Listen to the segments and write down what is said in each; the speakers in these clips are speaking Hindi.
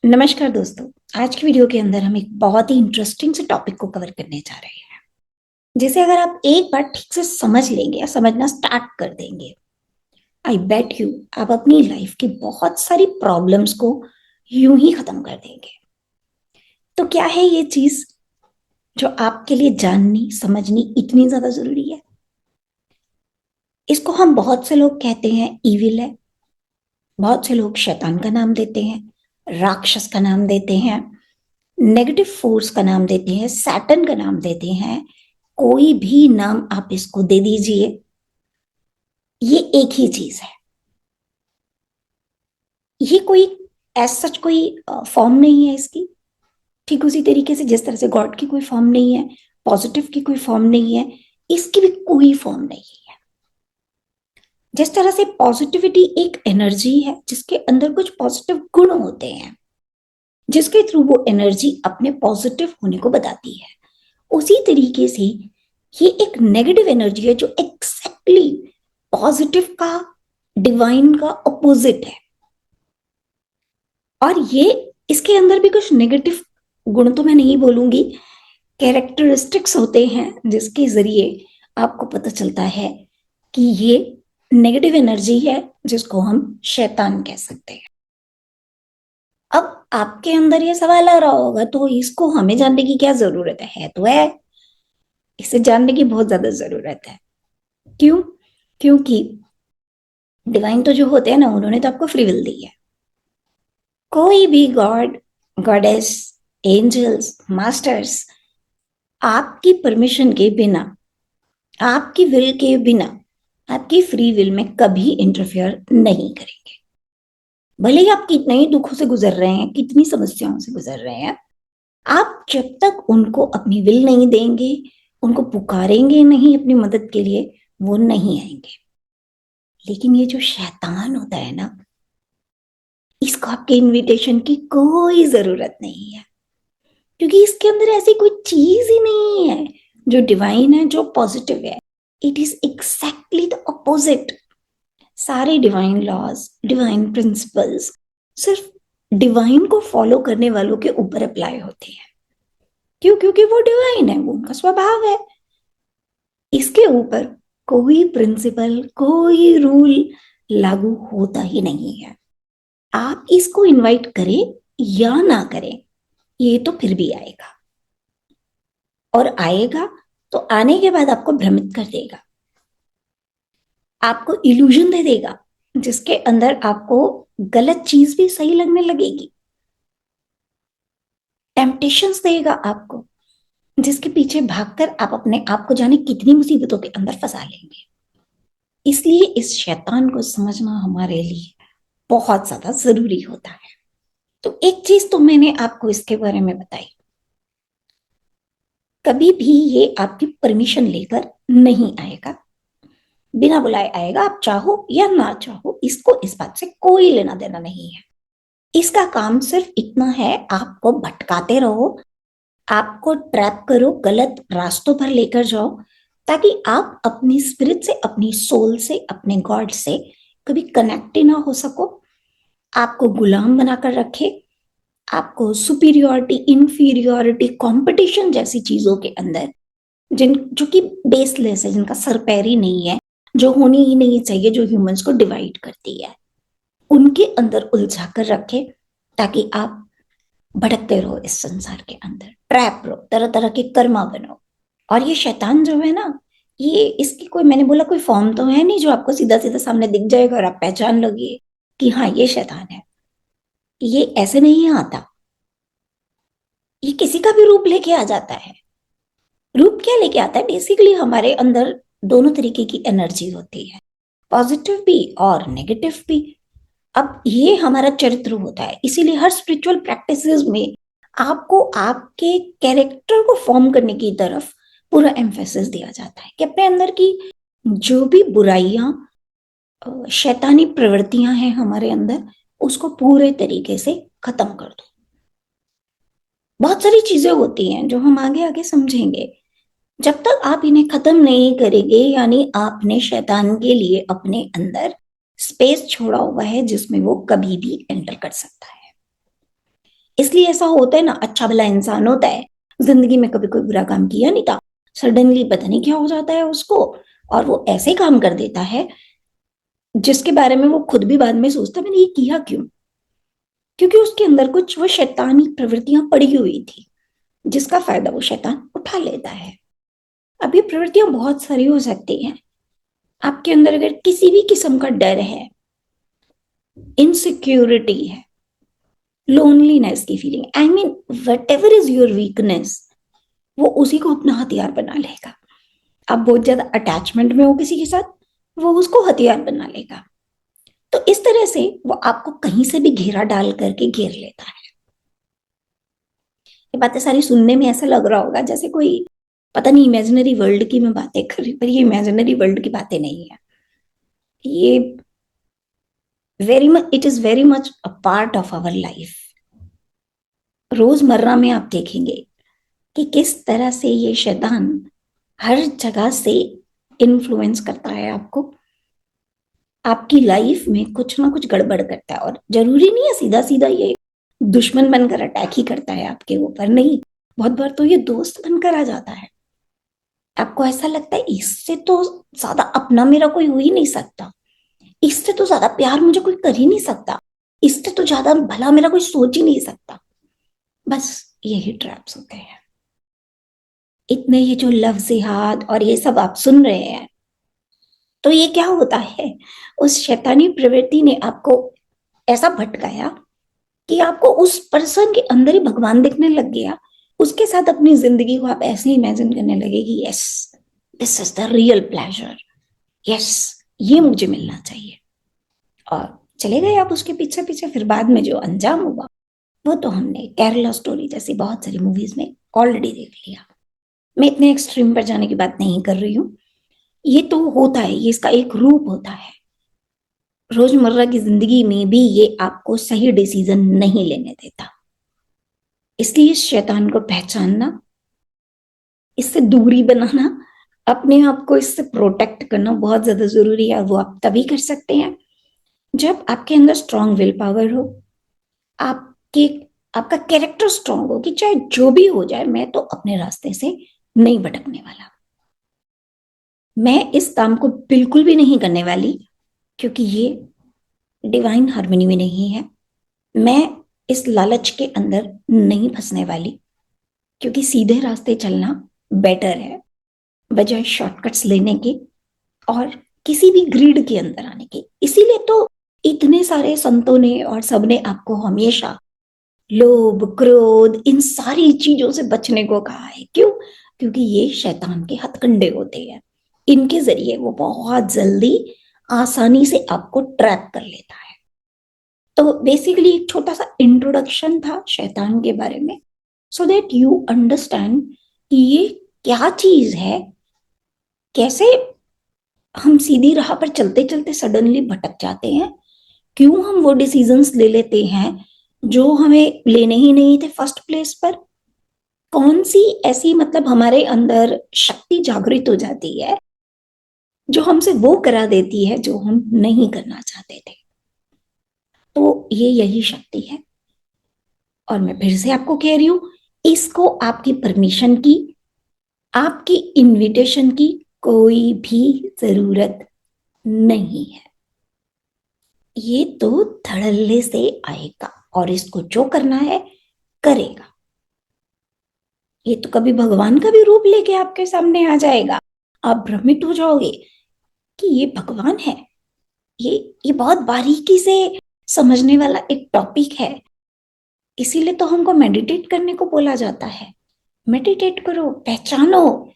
नमस्कार दोस्तों। आज की वीडियो के अंदर हम एक बहुत ही इंटरेस्टिंग से टॉपिक को कवर करने जा रहे हैं, जिसे अगर आप एक बार ठीक से समझ लेंगे या समझना स्टार्ट कर देंगे, आई बेट यू आप अपनी लाइफ की बहुत सारी प्रॉब्लम्स को यूं ही खत्म कर देंगे। तो क्या है ये चीज जो आपके लिए जाननी समझनी इतनी ज्यादा जरूरी है? इसको हम बहुत से लोग कहते हैं ईविल है, बहुत से लोग शैतान का नाम देते हैं, राक्षस का नाम देते हैं, नेगेटिव फोर्स का नाम देते हैं, सैटर्न का नाम देते हैं। कोई भी नाम आप इसको दे दीजिए, ये एक ही चीज है। ये कोई ऐसा सच कोई फॉर्म नहीं है इसकी। ठीक उसी तरीके से जिस तरह से गॉड की कोई फॉर्म नहीं है, पॉजिटिव की कोई फॉर्म नहीं है, इसकी भी कोई फॉर्म नहीं है। जिस तरह से पॉजिटिविटी एक एनर्जी है जिसके अंदर कुछ पॉजिटिव गुण होते हैं, जिसके थ्रू वो एनर्जी अपने पॉजिटिव होने को बताती है, उसी तरीके से ये एक नेगेटिव एनर्जी है जो एग्जैक्टली पॉजिटिव का, डिवाइन का अपोजिट है। और ये इसके अंदर भी कुछ नेगेटिव गुण तो मैं नहीं बोलूंगी, कैरेक्टरिस्टिक्स होते हैं जिसके जरिए आपको पता चलता है कि ये नेगेटिव एनर्जी है, जिसको हम शैतान कह सकते हैं। अब आपके अंदर ये सवाल आ रहा होगा, तो इसको हमें जानने की क्या जरूरत है? तो है, इसे जानने की बहुत ज्यादा जरूरत है। क्यों? क्योंकि डिवाइन तो जो होते हैं ना, उन्होंने तो आपको फ्री विल दी है। कोई भी गॉड, गॉडेस, एंजल्स, मास्टर्स आपकी परमिशन के बिना, आपकी विल के बिना, आपकी फ्री विल में कभी इंटरफेयर नहीं करेंगे। भले ही आप कितने ही दुखों से गुजर रहे हैं, कितनी समस्याओं से गुजर रहे हैं, आप जब तक उनको अपनी विल नहीं देंगे, उनको पुकारेंगे नहीं अपनी मदद के लिए, वो नहीं आएंगे। लेकिन ये जो शैतान होता है ना, इसको आपके इनविटेशन की कोई जरूरत नहीं है, क्योंकि इसके अंदर ऐसी कोई चीज ही नहीं है जो डिवाइन है, जो पॉजिटिव है। It is exactly the opposite. सारे डिवाइन लॉज, डिवाइन प्रिंसिपल्स सिर्फ डिवाइन को फॉलो करने वालों के ऊपर अप्लाई होते हैं। क्यों? क्योंकि वो डिवाइन है, वो उनका स्वभाव है। इसके ऊपर कोई प्रिंसिपल, कोई रूल लागू होता ही नहीं है। आप इसको इनवाइट करें या ना करें, ये तो फिर भी आएगा। और आएगा तो आने के बाद आपको भ्रमित कर देगा, आपको इल्यूजन दे देगा, जिसके अंदर आपको गलत चीज भी सही लगने लगेगी। टेम्पटेशंस देगा आपको, जिसके पीछे भागकर आप अपने आप को जाने कितनी मुसीबतों के अंदर फंसा लेंगे। इसलिए इस शैतान को समझना हमारे लिए बहुत ज्यादा जरूरी होता है। तो एक चीज तो मैंने आपको इसके बारे में बताई, कभी भी ये आपकी परमिशन लेकर नहीं आएगा, बिना बुलाए आएगा। आप चाहो या ना चाहो, इसको इस बात से कोई लेना देना नहीं है। इसका काम सिर्फ इतना है, आपको भटकाते रहो, आपको ट्रैप करो, गलत रास्तों पर लेकर जाओ, ताकि आप अपनी स्पिरिट से, अपनी सोल से, अपने गॉड से कभी कनेक्ट ही ना हो सको। आपको गुलाम बनाकर रखे, आपको सुपीरियोरिटी, इंफीरियोरिटी, कंपटीशन जैसी चीजों के अंदर, जिन जो कि बेसलेस है, जिनका सर पैर ही नहीं है, जो होनी ही नहीं चाहिए, जो ह्यूमंस को डिवाइड करती है, उनके अंदर उलझा कर रखे, ताकि आप भटकते रहो इस संसार के अंदर, ट्रैप रहो, तरह तरह के कर्मा बनो। और ये शैतान जो है ना, ये इसकी कोई, मैंने बोला कोई फॉर्म तो है नहीं जो आपको सीधा सीधा सामने दिख जाएगा और आप पहचान लोगे कि हाँ ये शैतान है। ये ऐसे नहीं आता, ये किसी का भी रूप लेके आ जाता है। रूप क्या लेके आता है? बेसिकली हमारे अंदर दोनों तरीके की एनर्जी होती है, पॉजिटिव भी और नेगेटिव भी। अब ये हमारा चरित्र होता है, इसीलिए हर स्पिरिचुअल प्रैक्टिसेस में आपको आपके कैरेक्टर को फॉर्म करने की तरफ पूरा एम्फेसिस दिया जाता है कि अपने अंदर की जो भी बुराइयां, शैतानी प्रवृत्तियां हैं हमारे अंदर, उसको पूरे तरीके से खत्म कर दो। बहुत सारी चीजें होती हैं जो हम आगे आगे समझेंगे। जब तक आप इन्हें खत्म नहीं करेंगे, यानी आपने शैतान के लिए अपने अंदर स्पेस छोड़ा हुआ है जिसमें वो कभी भी एंटर कर सकता है। इसलिए ऐसा होता है ना, अच्छा भला इंसान होता है, जिंदगी में कभी कोई बुरा काम किया नहीं था, सडनली पता नहीं क्या हो जाता है उसको, और वो ऐसे काम कर देता है जिसके बारे में वो खुद भी बाद में सोचता है मैंने ये किया क्यों। क्योंकि उसके अंदर कुछ वो शैतानी प्रवृत्तियां पड़ी हुई थी, जिसका फायदा वो शैतान उठा लेता है। अब ये प्रवृत्तियां बहुत सारी हो सकती हैं। आपके अंदर अगर किसी भी किस्म का डर है, इनसिक्योरिटी है, लोनलीनेस की feeling, I mean what ever is your weakness, वो उसी को अपना हथियार बना लेगा। आप बहुत ज्यादा अटैचमेंट में हो किसी के साथ, वो उसको हथियार बना लेगा। तो इस तरह से वो आपको कहीं से भी घेरा डाल करके घेर लेता है। ये बातें सारी सुनने में ऐसा लग रहा होगा जैसे कोई पता नहीं इमेजिनरी वर्ल्ड की मैं बातें कर रही, पर ये इमेजिनरी वर्ल्ड की बातें नहीं है। ये very much, it is very much a part of our life. रोजमर्रा में आप देखेंगे कि किस तरह से ये शैतान हर जगह से इन्फ्लुएंस करता है आपको, आपकी लाइफ में कुछ ना कुछ गड़बड़ करता है। और जरूरी नहीं है सीधा सीधा ये दुश्मन बनकर अटैक ही करता है आपके ऊपर, नहीं, बहुत बार तो ये दोस्त बनकर आ जाता है। आपको ऐसा लगता है इससे तो ज्यादा अपना मेरा कोई हो ही नहीं सकता, इससे तो ज्यादा प्यार मुझे कोई कर ही नहीं सकता, इससे तो ज्यादा भला मेरा कोई सोच ही नहीं सकता। बस यही ट्रैप्स होते हैं। इतने ये जो लव जिहाद और ये सब आप सुन रहे हैं, तो ये क्या होता है, उस शैतानी प्रवृत्ति ने आपको ऐसा भटकाया कि आपको उस पर्सन के अंदर ही भगवान दिखने लग गया। उसके साथ अपनी जिंदगी को आप ऐसे इमेजिन करने लगे कि yes, this is the real pleasure, yes, ये मुझे मिलना चाहिए। और चले गए आप उसके पीछे पीछे। फिर बाद में जो अंजाम हुआ वो तो हमने केरला स्टोरी जैसी बहुत सारी मूवीज में ऑलरेडी देख लिया। मैं इतने एक्सट्रीम पर जाने की बात नहीं कर रही हूँ। ये तो होता है, ये इसका एक रूप होता है। रोजमर्रा की जिंदगी में भी ये आपको सही डिसीजन नहीं लेने देता। इसलिए इस शैतान को पहचानना, इससे दूरी बनाना, अपने आप को इससे प्रोटेक्ट करना बहुत ज्यादा जरूरी है। वो आप तभी कर सकते हैं जब आपके अंदर स्ट्रांग विल पावर हो, आपके आपका कैरेक्टर स्ट्रांग हो कि चाहे जो भी हो जाए मैं तो अपने रास्ते से नहीं भटकने वाला, मैं इस काम को बिल्कुल भी नहीं करने वाली क्योंकि ये डिवाइन हार्मनी में नहीं है, मैं इस लालच के अंदर नहीं फंसने वाली क्योंकि सीधे रास्ते चलना बेटर है बजाय शॉर्टकट्स लेने के और किसी भी ग्रीड के अंदर आने के। इसीलिए तो इतने सारे संतों ने और सबने आपको हमेशा लोभ क्रोध इन सारी चीजों से बचने को कहा है। क्यों? क्योंकि ये शैतान के हथकंडे होते हैं, इनके जरिए वो बहुत जल्दी आसानी से आपको ट्रैप कर लेता है। तो बेसिकली एक छोटा सा इंट्रोडक्शन था शैतान के बारे में, सो दैट यू अंडरस्टैंड कि ये क्या चीज है, कैसे हम सीधी राह पर चलते चलते सडनली भटक जाते हैं, क्यों हम वो डिसीजंस ले लेते हैं जो हमें लेने ही नहीं थे फर्स्ट प्लेस पर, कौन सी ऐसी मतलब हमारे अंदर शक्ति जागृत हो जाती है जो हमसे वो करा देती है जो हम नहीं करना चाहते थे। तो ये यही शक्ति है। और मैं फिर से आपको कह रही हूं, इसको आपकी परमिशन की, आपकी इनविटेशन की कोई भी जरूरत नहीं है। ये तो धड़ल्ले से आएगा और इसको जो करना है करेगा। ये तो कभी भगवान का भी रूप लेके आपके सामने आ जाएगा, आप भ्रमित हो जाओगे कि ये भगवान है। ये ये बहुत बारीकी से समझने वाला एक टॉपिक है। इसीलिए तो हमको मेडिटेट करने को बोला जाता है। मेडिटेट करो, पहचानो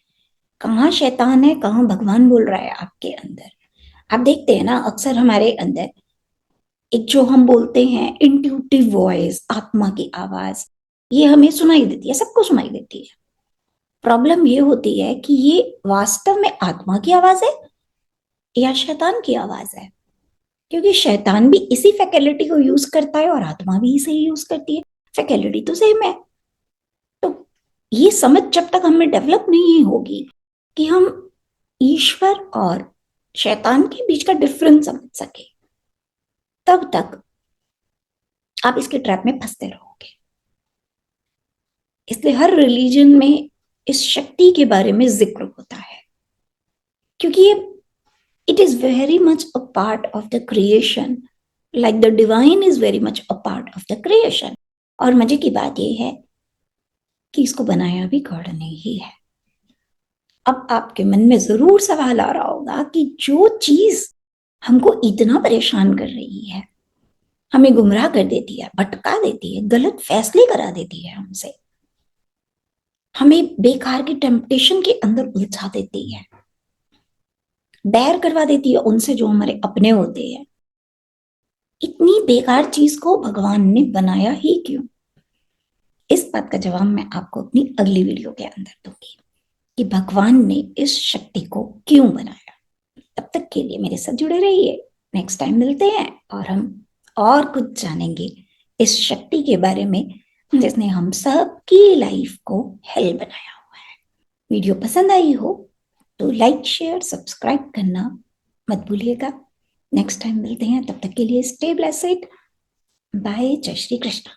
कहाँ शैतान है, कहाँ भगवान बोल रहा है आपके अंदर। आप देखते हैं ना, अक्सर हमारे अंदर एक जो हम बोलते हैं इंट्यूटिव वॉइस, आत्मा की आवाज, ये हमें सुनाई देती है, सबको सुनाई देती है। प्रॉब्लम ये होती है कि ये वास्तव में आत्मा की आवाज है या शैतान की आवाज है, क्योंकि शैतान भी इसी फैकल्टी को यूज करता है और आत्मा भी इसे यूज करती है, फैकल्टी तो सेम है। तो ये समझ जब तक हमें डेवलप नहीं होगी कि हम ईश्वर और शैतान के बीच का डिफरेंस समझ सके, तब तक आप इसके ट्रैप में फंसते रहोगे। इसलिए हर रिलीजन में इस शक्ति के बारे में जिक्र होता है, क्योंकि ये it is very much a part of the creation, like the divine is very much a part of the creation. और मजे की बात यह है कि इसको बनाया भी गॉड ने ही है। अब आपके मन में जरूर सवाल आ रहा होगा कि जो चीज हमको इतना परेशान कर रही है, हमें गुमराह कर देती है, भटका देती है, गलत फैसले करा देती है हमसे, हमें बेकार की टेम्पटेशन के अंदर उलझा देती है, बैर करवा देती है उनसे जो हमारे अपने होते हैं, इतनी बेकार चीज को भगवान ने बनाया ही क्यों? इस बात का जवाब मैं आपको अपनी अगली वीडियो के अंदर दूंगी कि भगवान ने इस शक्ति को क्यों बनाया। तब तक के लिए मेरे साथ जुड़े रहिए। नेक्स्ट टाइम मिलते हैं और हम और कुछ जानेंगे इस शक्ति के बारे में जिसने हम सबकी लाइफ को हेल बनाया हुआ है। वीडियो पसंद आई हो तो लाइक शेयर सब्सक्राइब करना मत भूलिएगा। नेक्स्ट टाइम मिलते हैं, तब तक के लिए स्टे ब्लेस्ड। बाय। जय श्री कृष्ण।